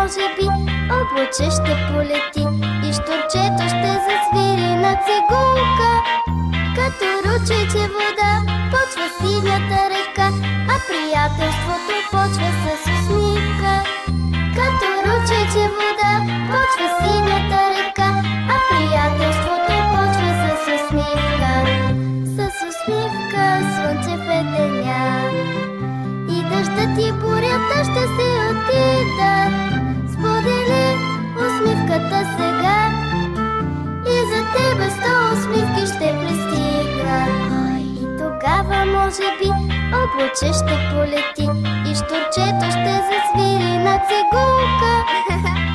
може би облаче ще полети и щурчето ще засвири на цигулка. Като ручейче вода почва синята река, а приятелството почва с усмивка. Като ручейче вода почва синята река, а приятелството почва с усмивка. С усмивка слънце в деня и дъждът и бурята ще се отидат. Сподели усмивката сега и за тебе 100 усмивки ще пристигат. И тогава може би облаче ще полети и щурчето ще засвири на цигулка.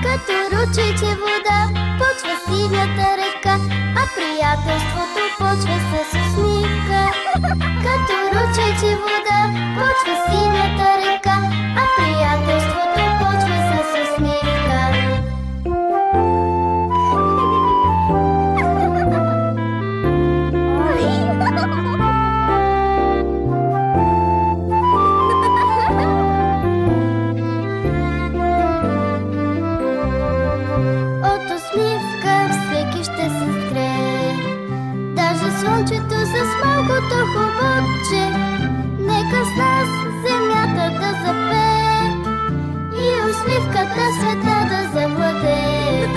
Като ручейче вода почва синята река, а приятелството почва с усмивка. Като ручейче вода почва синята река, а приятелството почва с усмивка. От усмивка всеки ще се сгрее, даже слънчето с малкото хубавче. Нека с нас земята да запее и усмивката света да завладее.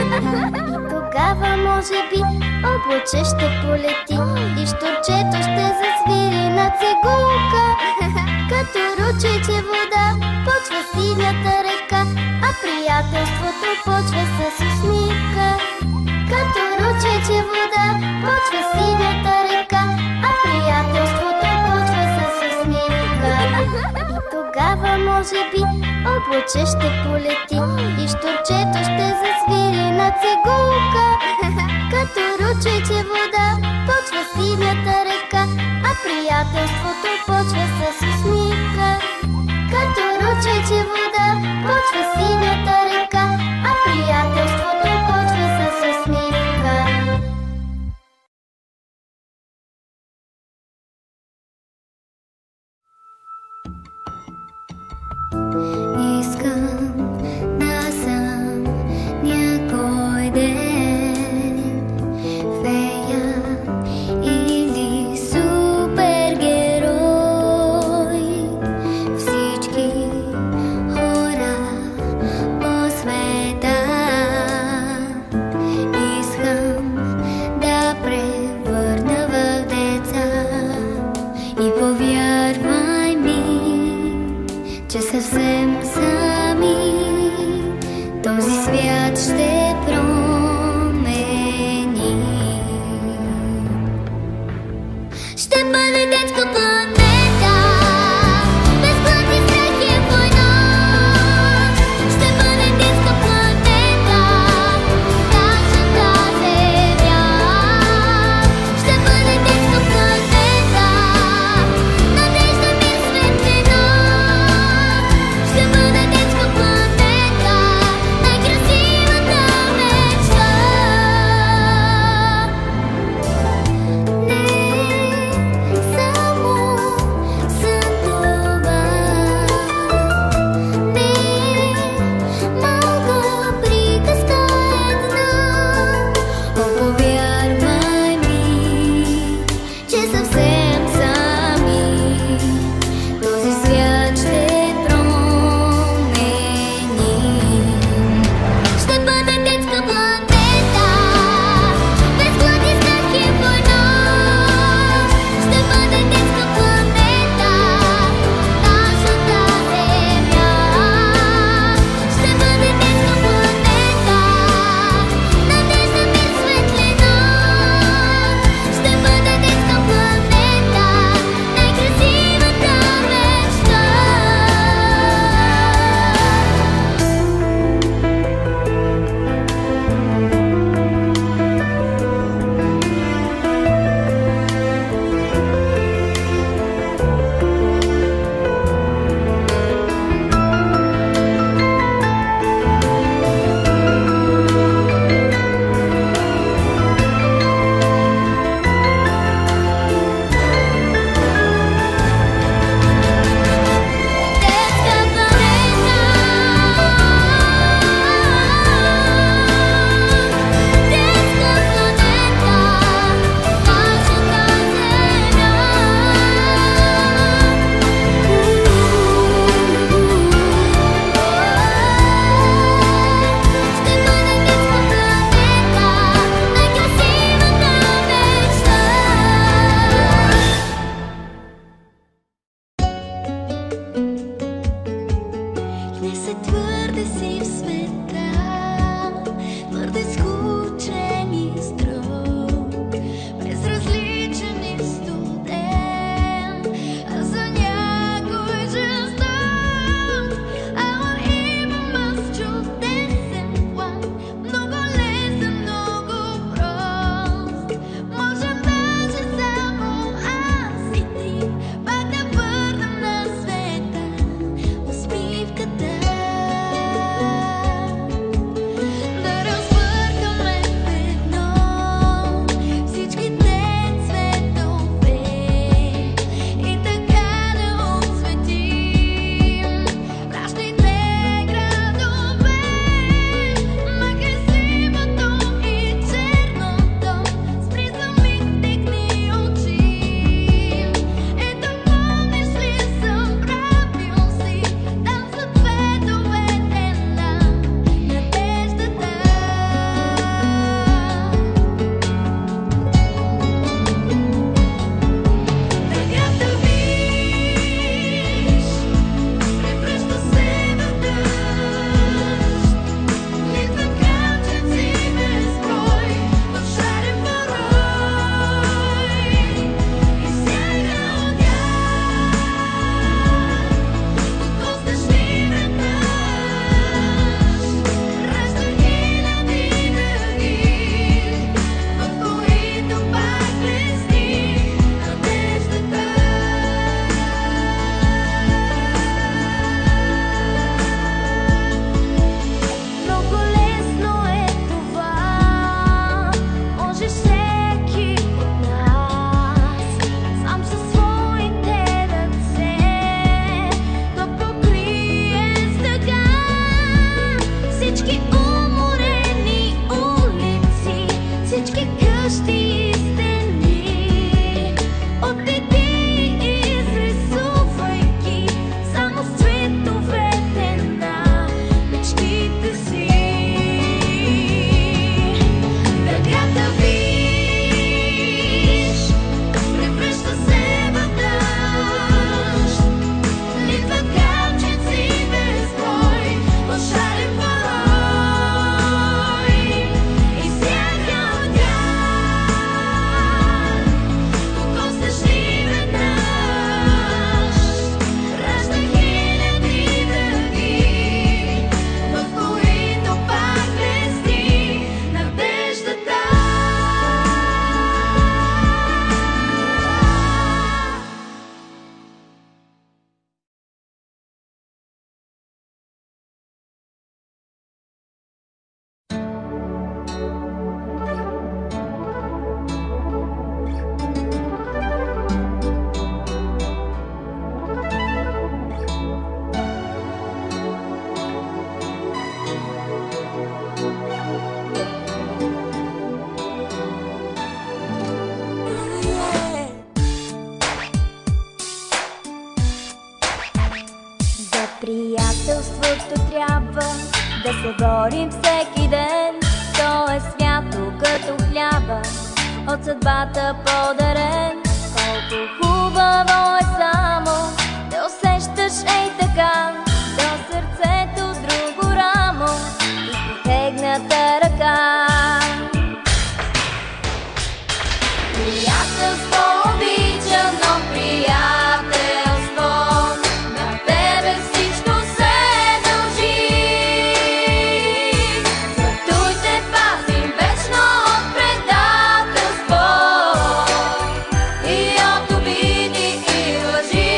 Тогава може би облаче ще полети и щурчето ще засвири на цигулка. Като ручейче вода почва синята река, а приятелството почва с усмивка. Като ручейче вода почва синята река, а приятелството почва с усмивка. И тогава може би облаче ще полети и щурчето ще засвири на цигулка. Като ручейче вода почва синята река, а приятелството почва с усмивка. Като ручейче вода почва синята река, а приятелството почва с усмивка. Искам да съм някой ден фея или супергерой. Всички хора по света искам да превърна в деца. И повярвай ми, че съвсем сами този свят ще промени. Ще бъде детска планета, без глад и страх и война. Ще бъде детска планета, нашата земя. Ще бъде детска планета, надежда, мир, светлина. приятелството трябва да се борим всеки ден. То е свято като хляба, от съдбата подарен. Колко хубаво е само да усещаш ей така до сърцето друго рамо и протегната ръка. Приятелство обичано, приятелство, на тебе всичко се дължи. Зато и те пазим вечно от предателство и от обиди и лъжи.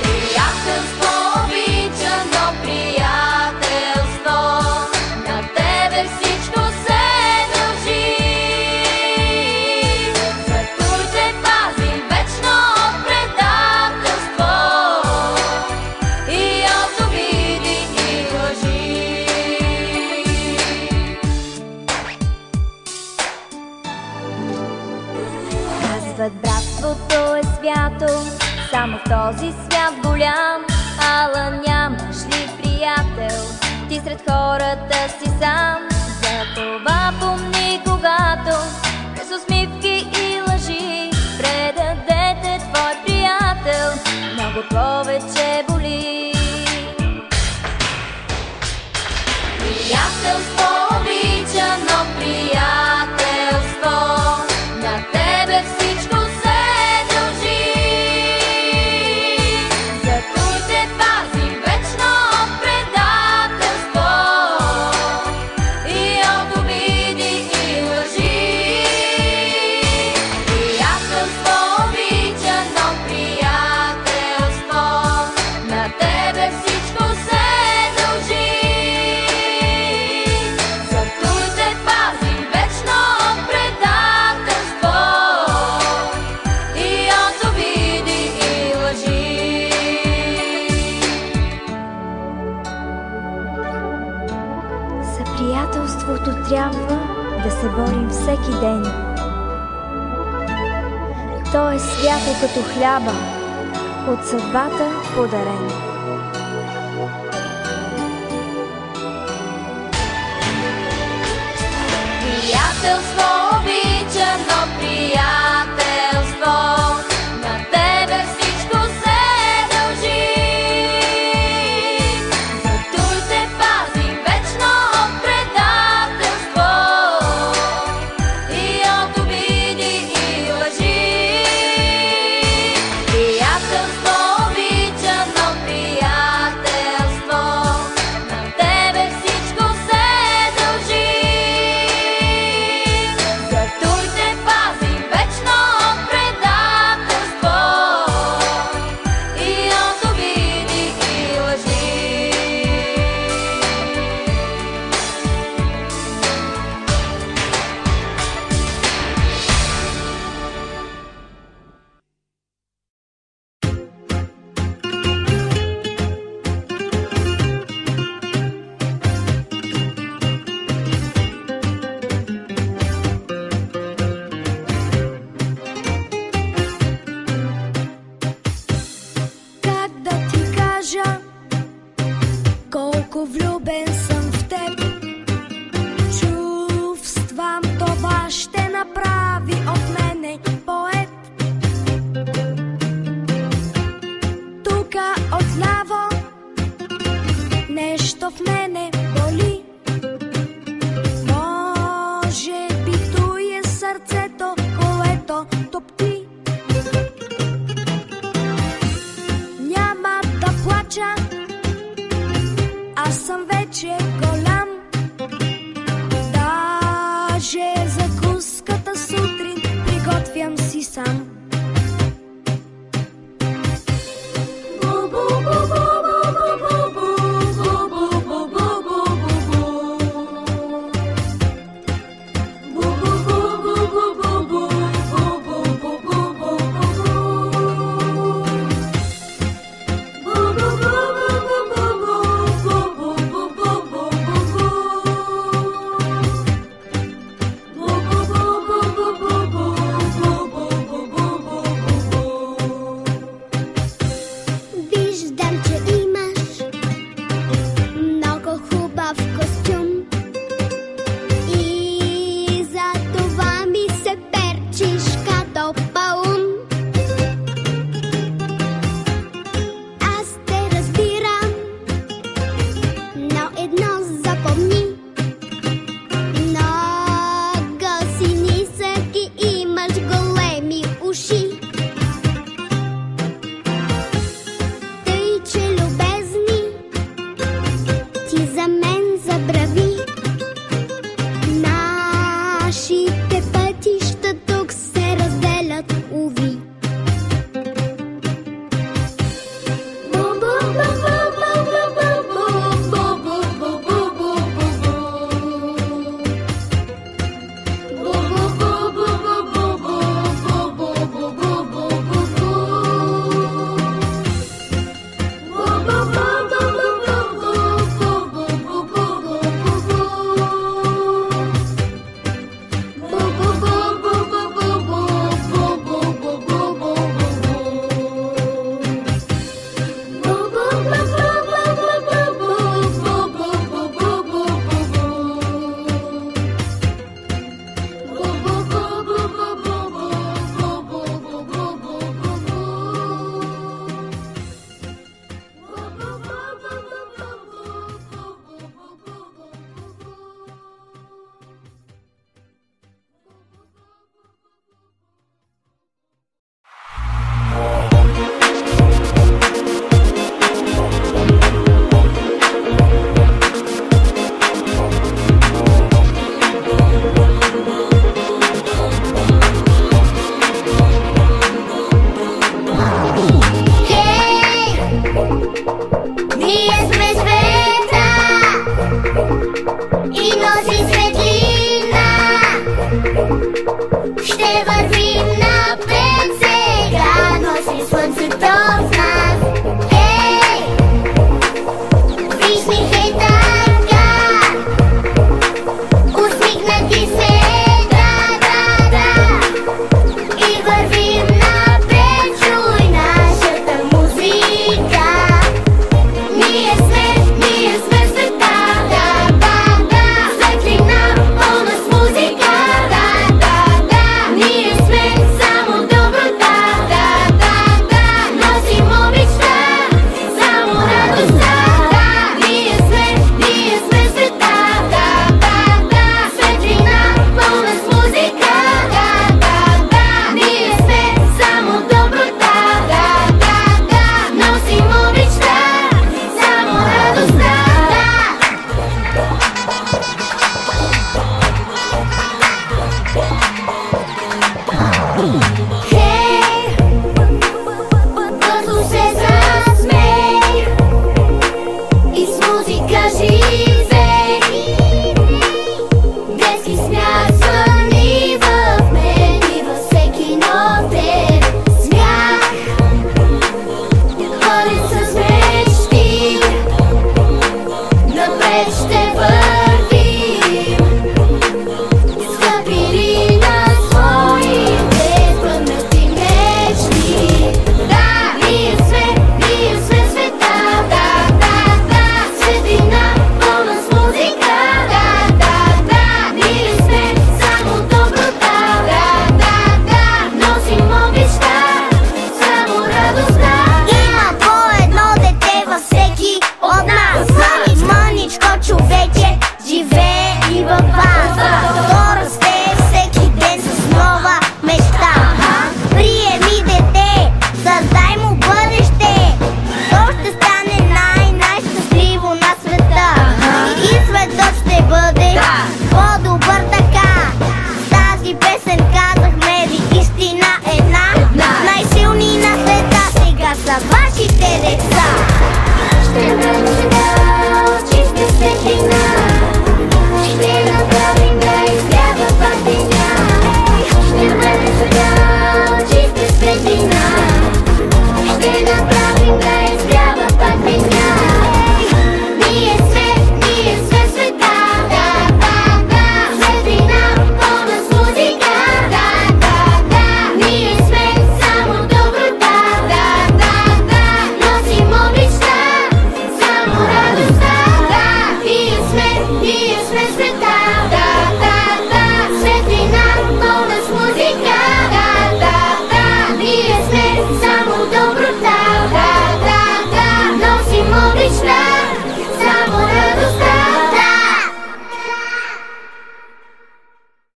Приятелство обичано, приятелство, на тебе всичко се дължи. Братството е свято, само в този свят голям. Ала нямаш ли приятел, ти сред хората си сам? За това помни, когато през усмивки и лъжи предадете твой приятел, много повече боли. Приятелство обичано, приятелство, на тебе всичко се дължи. Зато и те пазим вечно от предателство и от обиди и лъжи. Приятелство обичано, приятелство, на тебе всичко се дължи. Зато и те пазим вечно от предателство и от обиди и лъжи. За приятелството трябва да се борим всеки ден. То е свято като хляба, от съдбата подарен. Приятелство обичано, приятелство, на тебе всичко се дължи. Зато и те пазим вечно от предателство и от обиди и лъжи. Приятелство обичано, приятелство, на тебе всичко се дължи. Зато и те пазим вечно от предателство и от обиди и лъжи. Как да ти кажа колко влюбен съм в теб? Чувствам, това ще направи от мене поет. Тука отляво нещо в мене боли. Може би то е сърцето, което топти. Няма да плача, аз съм вече голям. Даже закуската сутрин приготвям си сам. нашите деца. Ще бъде чиста светлина.